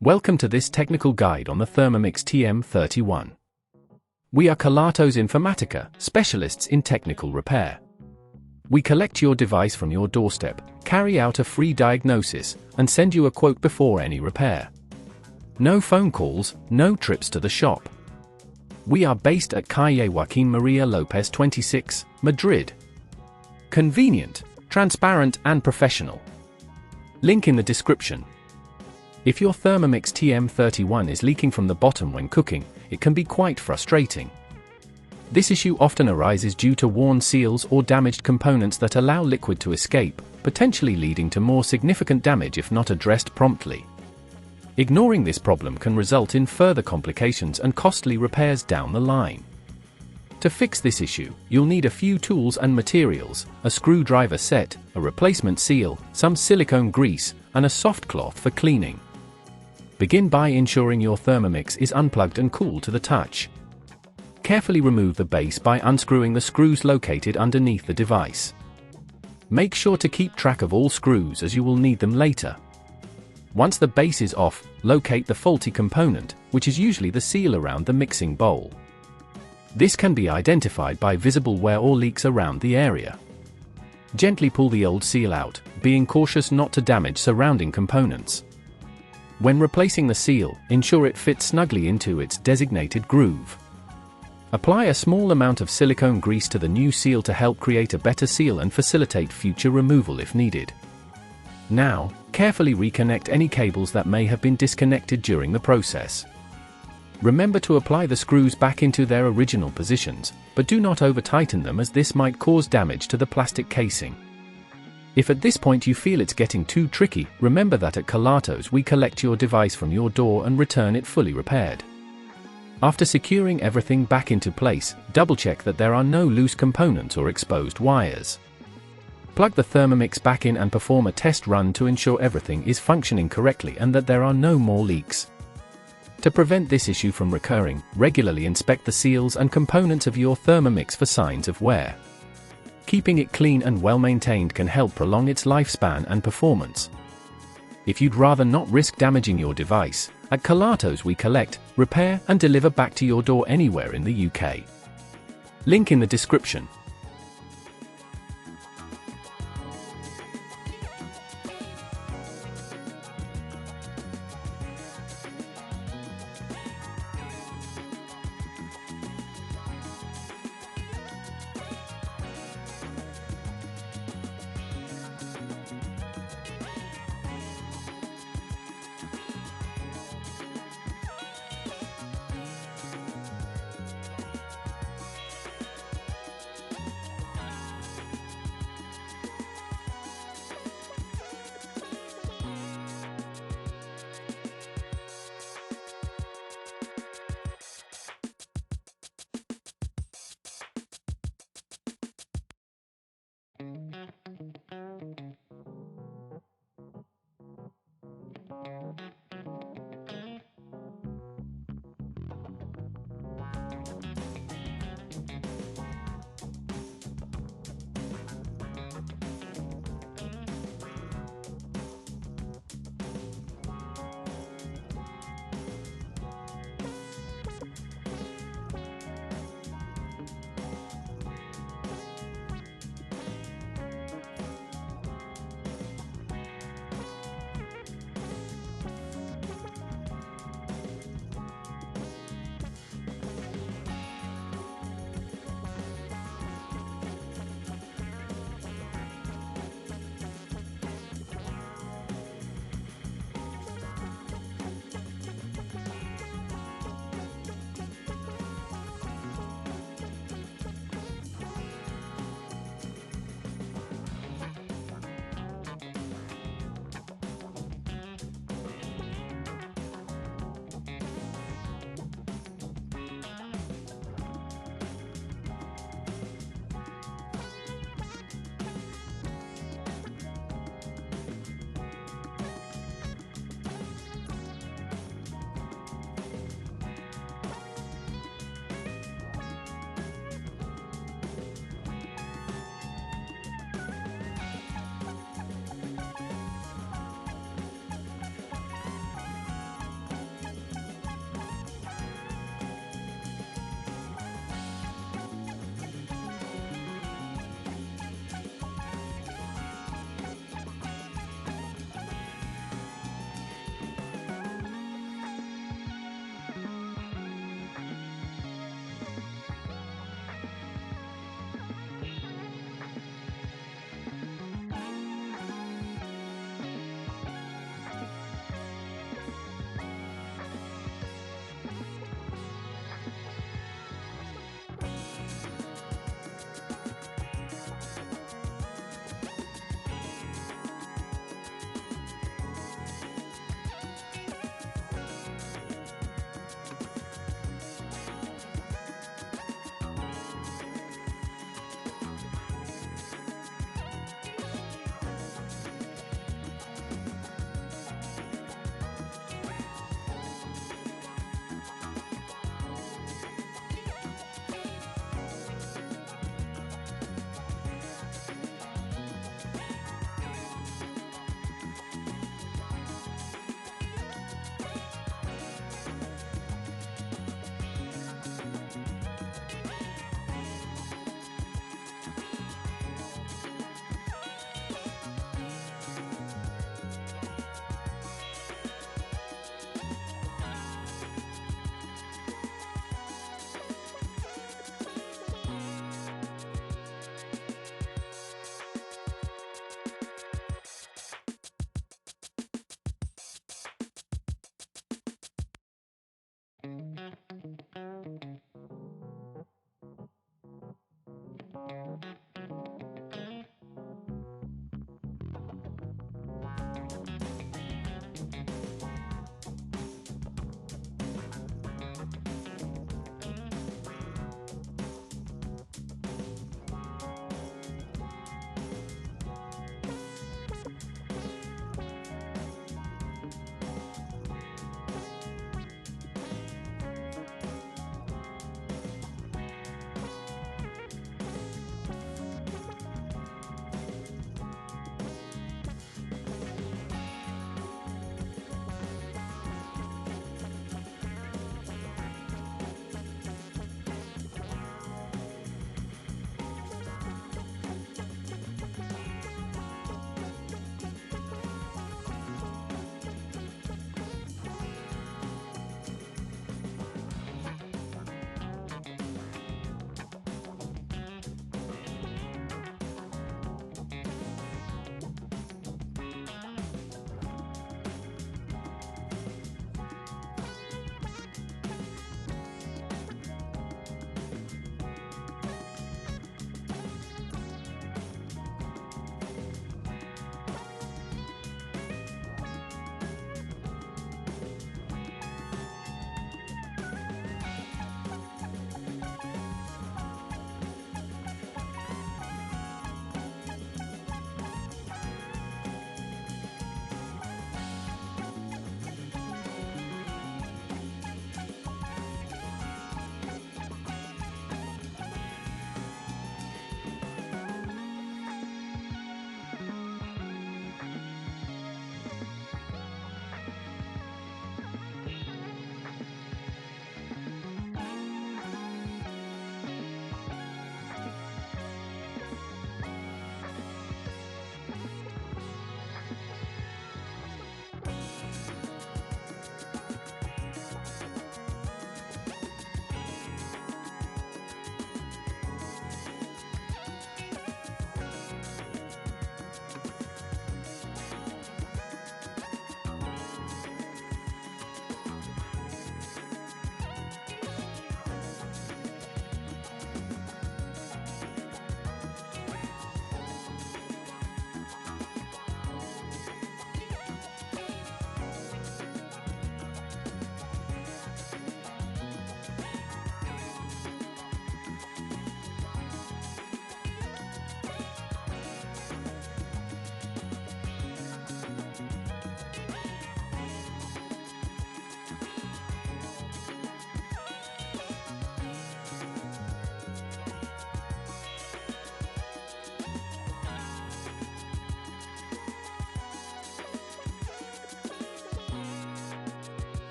Welcome to this technical guide on the Thermomix TM31. We are Kelatos Informatica, specialists in technical repair. We collect your device from your doorstep, carry out a free diagnosis, and send you a quote before any repair. No phone calls, no trips to the shop. We are based at Calle Joaquín María López 26, Madrid. Convenient, transparent and professional. Link in the description. If your Thermomix TM31 is leaking from the bottom when cooking, it can be quite frustrating. This issue often arises due to worn seals or damaged components that allow liquid to escape, potentially leading to more significant damage if not addressed promptly. Ignoring this problem can result in further complications and costly repairs down the line. To fix this issue, you'll need a few tools and materials: a screwdriver set, a replacement seal, some silicone grease, and a soft cloth for cleaning. Begin by ensuring your Thermomix is unplugged and cool to the touch. Carefully remove the base by unscrewing the screws located underneath the device. Make sure to keep track of all screws as you will need them later. Once the base is off, locate the faulty component, which is usually the seal around the mixing bowl. This can be identified by visible wear or leaks around the area. Gently pull the old seal out, being cautious not to damage surrounding components. When replacing the seal, ensure it fits snugly into its designated groove. Apply a small amount of silicone grease to the new seal to help create a better seal and facilitate future removal if needed. Now, carefully reconnect any cables that may have been disconnected during the process. Remember to apply the screws back into their original positions, but do not over-tighten them as this might cause damage to the plastic casing. If at this point you feel it's getting too tricky, remember that at Kelatos we collect your device from your door and return it fully repaired. After securing everything back into place, double-check that there are no loose components or exposed wires. Plug the Thermomix back in and perform a test run to ensure everything is functioning correctly and that there are no more leaks. To prevent this issue from recurring, regularly inspect the seals and components of your Thermomix for signs of wear. Keeping it clean and well-maintained can help prolong its lifespan and performance. If you'd rather not risk damaging your device, at Kelatos we collect, repair and deliver back to your door anywhere in the UK. Link in the description.